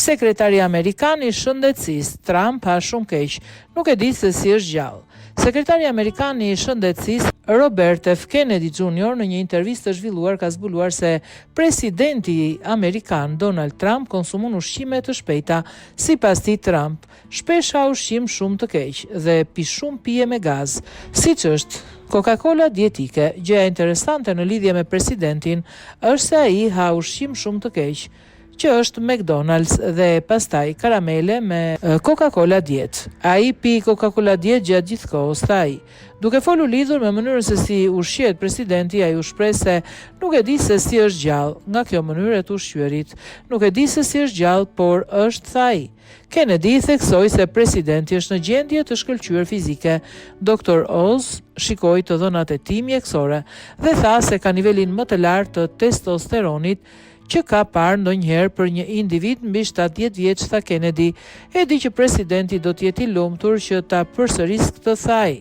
Sekretari Amerikan I Shëndetësisë, Trump ha shumë keq, nuk e di se si është gjallë. Sekretari Amerikan I Shëndetësisë, Robert F. Kennedy Jr. në një intervistë të zhvilluar ka zbuluar se presidenti Amerikan Donald Trump konsumon ushqime të shpejta. Sipas tij Trump shpesh ha ushqim shumë të keq dhe pi shumë pije me gaz, siç është Coca-Cola dietike. Gjëja interesante në lidhje me presidentin është se ai ha ushqim shumë të keq, që është McDonald's dhe pastaj karamele me Coca-Cola diet. Ai pi Coca-Cola diet gjatë gjithë kohës, tha ai. Duke folur lidhur me mënyrën se si ushqyet presidenti, ai u shpreh se nuk e di se si është gjallë nga kjo mënyrë e të ushqyerit. Nuk e di se si është gjallë, por është, tha ai. Kennedy theksoi se presidenti është në gjendje të shkëlqyer fizike. Dr. Oz shikoi të dhënat e tij mjekësore dhe tha se ka nivelin më të lartë të testosteronit që ka parë ndonjëherë për një individ mbi 70 vjeç, tha Kennedy. E di që presidenti do të jetë I lumtur që ta përsërisë këtë, tha ai.